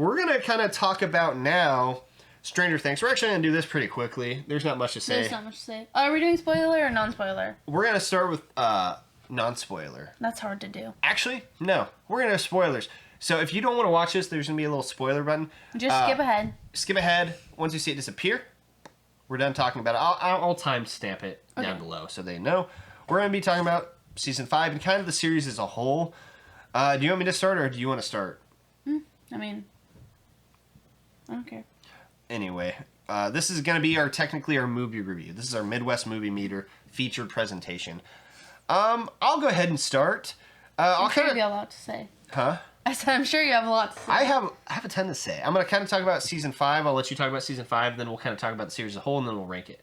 we're going to kind of talk about now Stranger Things. We're actually going to do this pretty quickly. There's not much to say. There's not much to say. Are we doing spoiler or non-spoiler? We're going to start with non-spoiler. That's hard to do. Actually, no. We're going to have spoilers. So if you don't want to watch this, there's going to be a little spoiler button. Just skip ahead. Skip ahead. Once you see it disappear, we're done talking about it. I'll time stamp it down below so they know. We're going to be talking about Season 5 and kind of the series as a whole. Do you want me to start or do you want to start? I mean, I don't care. Anyway, this is going to be technically our movie review. This is our Midwest Movie Meter featured presentation. I'll go ahead and start. I'm sure you have a lot to say. Huh? I said I'm sure you have a lot to say. I have a ton to say. I'm going to kind of talk about Season 5. I'll let you talk about Season 5, then we'll kind of talk about the series as a whole, and then we'll rank it.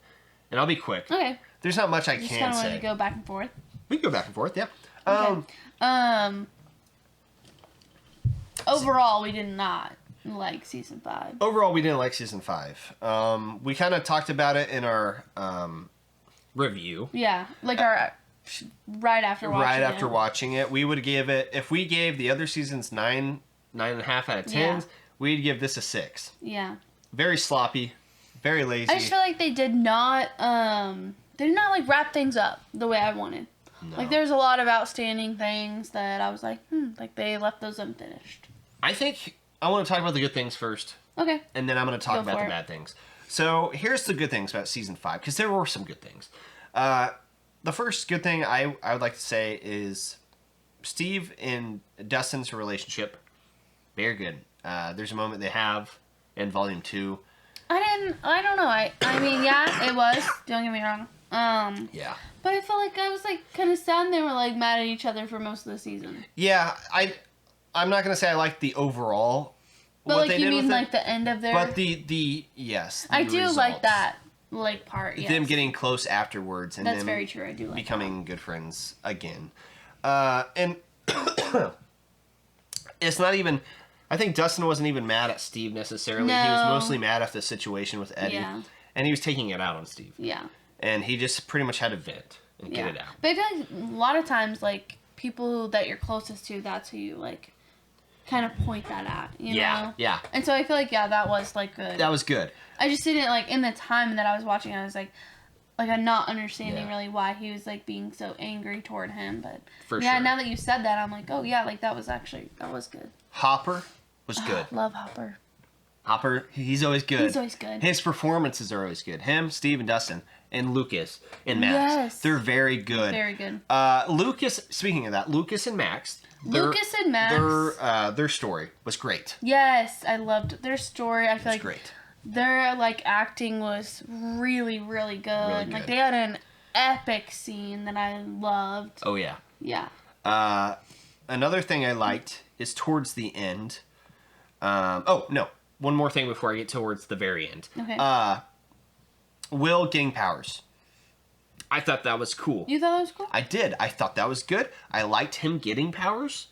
And I'll be quick. Okay. There's not much I just can kind of say. want to go back and forth. We can go back and forth, yeah. Okay. Overall, we did not like Season 5. Overall, we didn't like Season 5. We kind of talked about it in our review. Yeah, like our right after watching it. We would give it, if we gave the other seasons 9.5 out of 10, we'd give this a 6. Yeah. Very sloppy, very lazy. I just feel like they did not like wrap things up the way I wanted. No. Like there's a lot of outstanding things that I was like, like they left those unfinished. I think I want to talk about the good things first. Okay. And then I'm going to talk about the bad things. So here's the good things about Season 5, because there were some good things. The first good thing I would like to say is Steve and Dustin's relationship. Very good. There's a moment they have in Volume 2. I don't know. I mean, yeah, it was. Don't get me wrong. Yeah. But I felt like I was like kind of sad they were like mad at each other for most of the season. Yeah, I'm not gonna say I like the overall. But what like they you did mean with like it, the end of their. But the yes. I do results. like that like part. Yes. Them getting close afterwards and that's them very true. I do like becoming good friends again, and it's not even. I think Dustin wasn't even mad at Steve necessarily. No. He was mostly mad at the situation with Eddie, and he was taking it out on Steve. Yeah. And he just pretty much had to vent and get it out. But I feel like a lot of times, like, people that you're closest to, that's who you, like, kind of point that at, you know? Yeah. And so I feel like, that was, like, good. That was good. I just didn't, like, in the time that I was watching, I was, like I'm not understanding really why he was, like, being so angry toward him. But, For sure. now that you said that, I'm like, oh, yeah, like, that was good. Hopper was good. Love Hopper. Hopper, he's always good. He's always good. His performances are always good. Him, Steve, and Dustin, and Lucas, and Max. Yes. They're very good. Very good. Lucas, speaking of that, Lucas and Max. Their story was great. Yes, I loved their story. I feel like great. Their, like, acting was really, really good. Really good. Like, they had an epic scene that I loved. Oh, yeah. Yeah. Another thing I liked is towards the end. One more thing before I get towards the very end. Okay. Will getting powers. I thought that was cool. You thought that was cool? I did. I thought that was good. I liked him getting powers.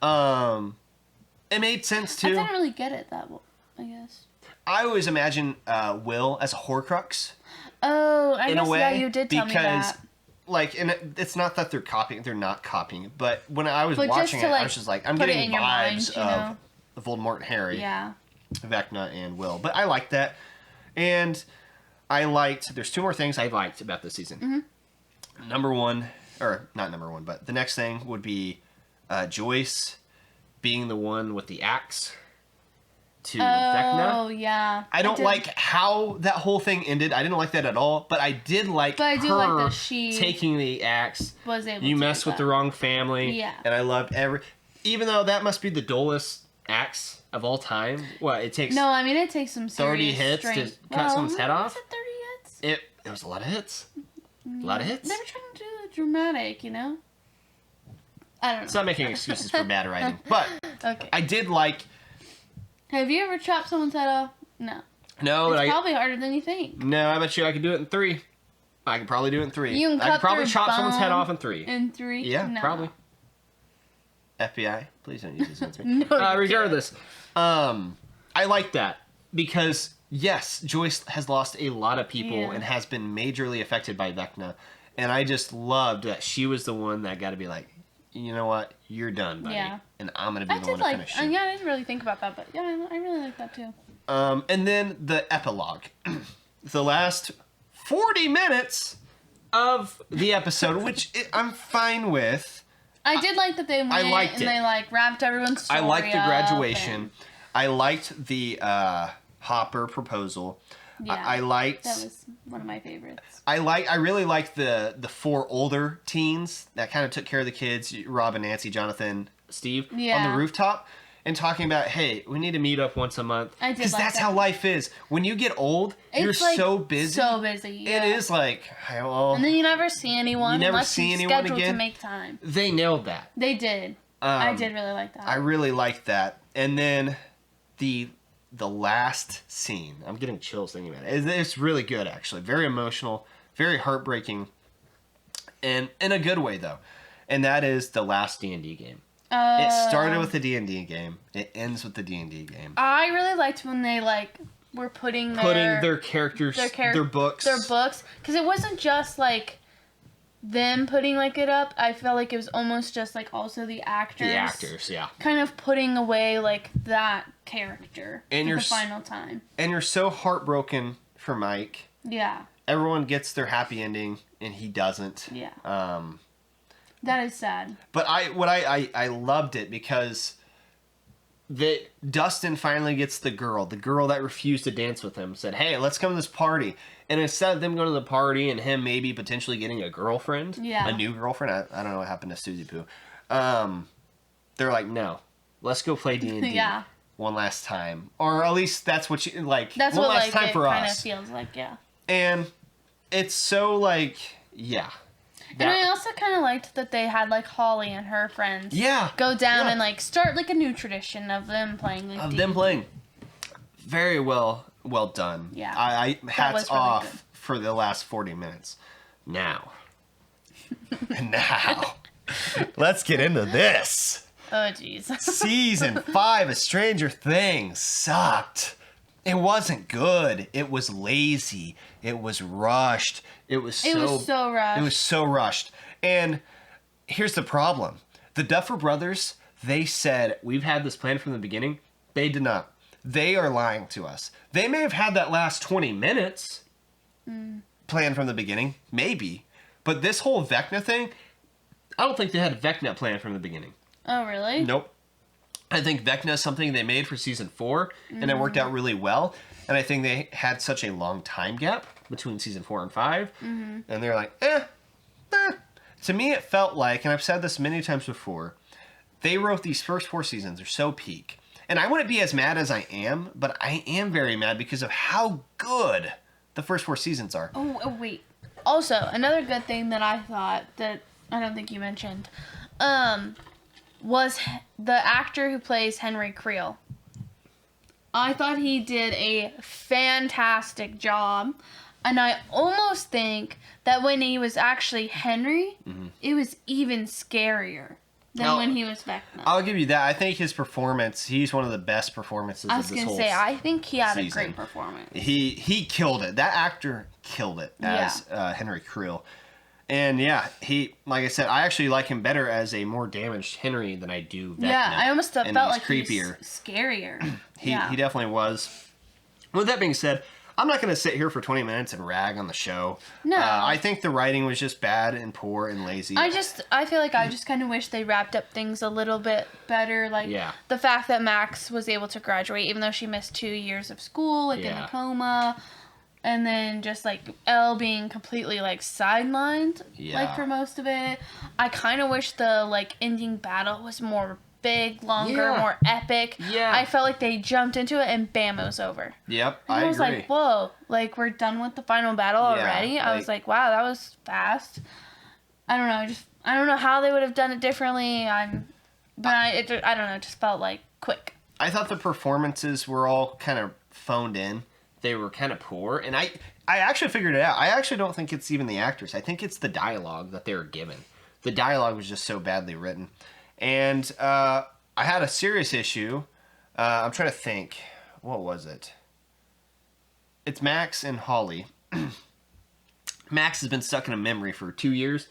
It made sense, too. I didn't really get it that well, I guess. I always imagine Will as a Horcrux. Oh, I in guess, a way, yeah, you did tell me that. Like, and it's not that they're not copying it, but when I was watching it, I was just like, I'm getting vibes of Voldemort and Harry. Yeah. Vecna and Will. But I liked that. And there's two more things I liked about this season. Mm-hmm. Number one, or not number one, but the next thing would be Joyce being the one with the axe to Vecna. Oh, yeah. I don't like how that whole thing ended. I didn't like that at all, but I did like like that she taking the axe. Was able you to mess with the wrong family. Yeah. And I loved even though that must be the dullest axe of all time. Well, it takes No, I mean it takes some serious 30 hits strength. to cut someone's head off. Was it 30 hits? It was a lot of hits. A lot of hits. They were trying to do it dramatic, you know? I don't know. It's not making excuses for bad writing, but okay. I did like. Have you ever chopped someone's head off? No. No, it's probably harder than you think. No, I bet you I could do it in 3. I could probably do it in 3. You can I could probably chop someone's head off in 3. In 3? Yeah, no. probably. FBI, please don't use this against me. No, regardless, I like that because yes, Joyce has lost a lot of people and has been majorly affected by Vecna, and I just loved that she was the one that got to be like, you know what? You're done, buddy. Yeah. And I'm going to be the one to finish you. Yeah, I didn't really think about that, but yeah, I really like that too. And then the epilogue. The last 40 minutes of the episode, which I'm fine with. I did like that they went and they like wrapped everyone's story I liked the graduation. and... I liked the Hopper proposal. Yeah, I liked... That was one of my favorites. I really liked the 4 older teens that kind of took care of the kids. Rob and Nancy, Jonathan, Steve. On the rooftop. And talking about, hey, we need to meet up once a month. I did because like that's that. how life is. When you get old, you're like so busy. So busy, yeah. It is like, well... And then you never see anyone unless you schedule again. to make time. They nailed that. They did. I did really like that. I really liked that. And then the last scene. I'm getting chills thinking about it. It's really good, actually. Very emotional. Very heartbreaking. And in a good way, though. And that is the last D&D game. It started with the D&D game. It ends with the D&D game. I really liked when they like were putting their characters, their books, because it wasn't just like them putting like it up. I felt like it was almost just like also the actors, yeah, kind of putting away like that character and for the final time. And you're so heartbroken for Mike. Yeah, everyone gets their happy ending, and he doesn't. Yeah. That is sad. But I loved it because Dustin finally gets the girl that refused to dance with him, said, hey, let's come to this party. And instead of them going to the party and him maybe potentially getting a girlfriend, a new girlfriend, I don't know what happened to Susie Poo. They're like, no, let's go play D&D yeah. one last time. Or at least that's what you, like, that's one what, last time for us. Kind of feels like, yeah. And it's so, like, yeah. And I also kind of liked that they had, like, Holly and her friends go down and, like, start, like, a new tradition of them playing, like, D&D. Them playing. Very well done. Yeah. I hats really off good. for the last 40 minutes. Now, let's get into this. Oh, jeez. Season 5 of Stranger Things sucked. It wasn't good. It was lazy. It was rushed. It was so rushed. It was so rushed. And here's the problem. The Duffer Brothers, they said, we've had this plan from the beginning. They did not. They are lying to us. They may have had that last 20 minutes planned from the beginning. Maybe. But this whole Vecna thing, I don't think they had a Vecna plan from the beginning. Oh, really? Nope. I think Vecna is something they made for season 4, and it worked out really well. And I think they had such a long time gap between season 4 and 5, and they're like, eh. To me, it felt like, and I've said this many times before, they wrote these first 4 seasons are so peak. And I wouldn't be as mad as I am, but I am very mad because of how good the first 4 seasons are. Oh, wait. Also, another good thing that I thought that I don't think you mentioned, was the actor who plays Henry Creel. I thought he did a fantastic job. And I almost think that when he was actually Henry, it was even scarier than when he was Vecna. I'll give you that. I think his performance, he's one of the best performances of this whole season. I was going to say, I think he had a great performance. He killed it. That actor killed it as Henry Creel. And yeah, like I said, I actually like him better as a more damaged Henry than I do Vecna. Yeah, I almost felt like creepier. He was scarier. He definitely was. With that being said, I'm not going to sit here for 20 minutes and rag on the show. No. I think the writing was just bad and poor and lazy. I feel like I just kind of wish they wrapped up things a little bit better. Like, the fact that Max was able to graduate, even though she missed 2 years of school, like in a coma. And then just, like, Elle being completely, like, sidelined, like, for most of it. I kind of wish the, like, ending battle was more big, longer, more epic. Yeah. I felt like they jumped into it and bam, it was over. Yep, and I was agree. Like, whoa, like, we're done with the final battle already? I was like, wow, that was fast. I don't know, I don't know how they would have done it differently. I don't know, it just felt, like, quick. I thought the performances were all kind of phoned in. They were kind of poor, and I actually figured it out. I actually don't think it's even the actors. I think it's the dialogue that they were given. The dialogue was just so badly written. And I had a serious issue. I'm trying to think. What was it? It's Max and Holly. Max has been stuck in a memory for 2 years.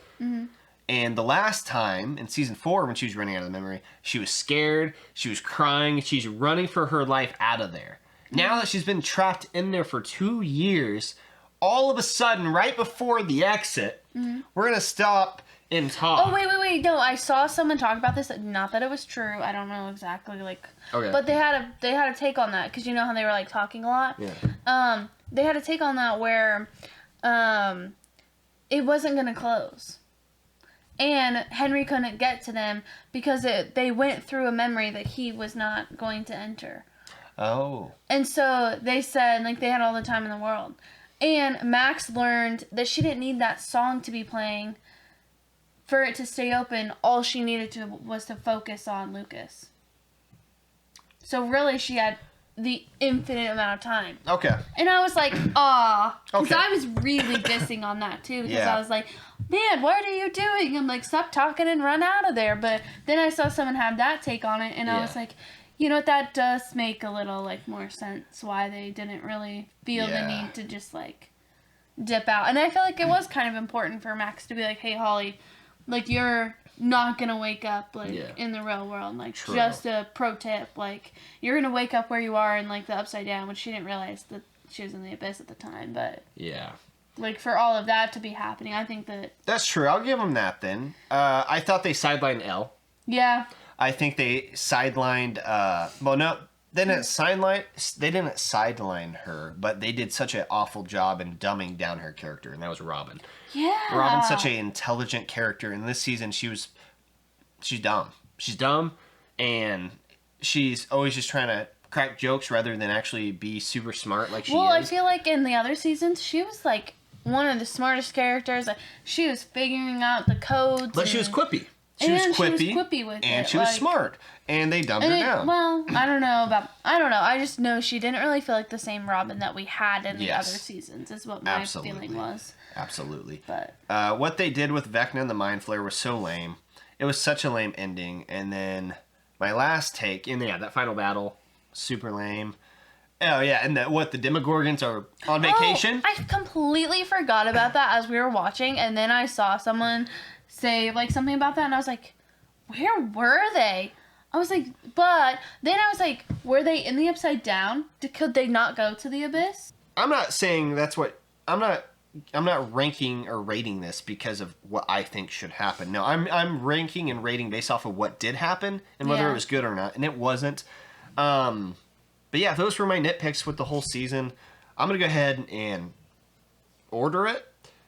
And the last time in season 4, when she was running out of the memory, she was scared, she was crying, she's running for her life out of there. Now that she's been trapped in there for 2 years, all of a sudden, right before the exit, we're going to stop and talk. Oh, wait. No, I saw someone talk about this. Not that it was true. I don't know exactly, Okay. But they had a take on that, because you know how they were, talking a lot? Yeah. They had a take on that where it wasn't going to close. And Henry couldn't get to them because they went through a memory that he was not going to enter. Oh. And so they said, they had all the time in the world. And Max learned that she didn't need that song to be playing for it to stay open. All she needed was to focus on Lucas. So really, she had the infinite amount of time. Okay. And I was like, aw. Because Okay. I was really dissing on that, too. Because I was like, man, what are you doing? I'm like, stop talking and run out of there. But then I saw someone have that take on it, and I was like, you know what, that does make a little, more sense why they didn't really feel the need to just, dip out. And I feel like it was kind of important for Max to be like, hey, Holly, you're not gonna wake up, in the real world. True. Just a pro tip, you're gonna wake up where you are in, the Upside Down, which she didn't realize that she was in the Abyss at the time, but... Yeah. For all of that to be happening, I think that... That's true. I'll give them that, then. I thought they sidelined Elle. Yeah. I think they sidelined... well, no, they didn't sideline her, but they did such an awful job in dumbing down her character, and that was Robin. Yeah. Robin's such an intelligent character. In this season, she's dumb. She's dumb, and she's always just trying to crack jokes rather than actually be super smart like she is. Well, I feel like in the other seasons, she was, one of the smartest characters. She was figuring out the codes. But she was quippy. She was quippy with and it. she was smart. And they dumbed her down. Well, I don't know. I just know she didn't really feel like the same Robin that we had in the other seasons, is what my feeling was. Absolutely. But what they did with Vecna and the Mind Flayer was so lame. It was such a lame ending. And then my last take, that final battle, super lame. Oh, yeah, and the Demogorgons are on vacation? Oh, I completely forgot about that as we were watching, and then I saw someone say, something about that, and I was like, where were they? I was like, but then I was like, were they in the Upside Down? Could they not go to the Abyss? I'm not saying that's what... I'm not ranking or rating this because of what I think should happen. No, I'm ranking and rating based off of what did happen and whether it was good or not, and it wasn't. But yeah, those were my nitpicks with the whole season. I'm going to go ahead and order it.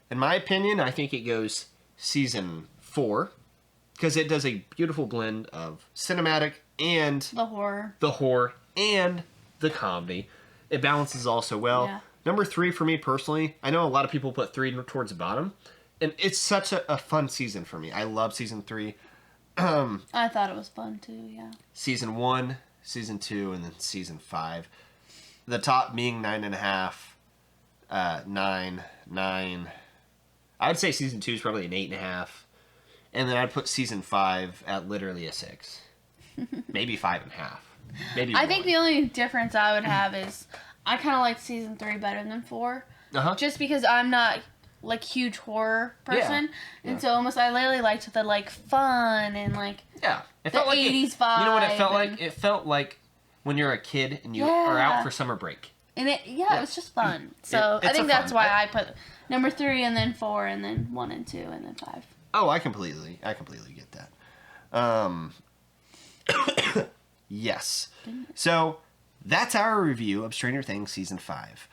In my opinion, I think it goes season 4 because it does a beautiful blend of cinematic and the horror and the comedy. It balances also well. Yeah. Number 3 for me personally, I know a lot of people put 3 towards the bottom, and it's such a fun season for me. I love season 3. I thought it was fun too, yeah. Season 1, season 2, and then season 5. The top being 9.5, 9. I would say season 2 is probably an 8.5, and then I'd put season 5 at literally a 6, maybe 5.5, maybe. I think the only difference I would have is I kind of like season 3 better than 4, just because I'm not huge horror person, and so almost I literally liked the fun and it the felt like 80s vibe. You know what it felt like? It felt like when you're a kid and you are out for summer break. And it was just fun. So I think that's why I put number 3 and then 4 and then 1 and 2 and then 5. Oh, I completely get that. Yes. So that's our review of Stranger Things season 5.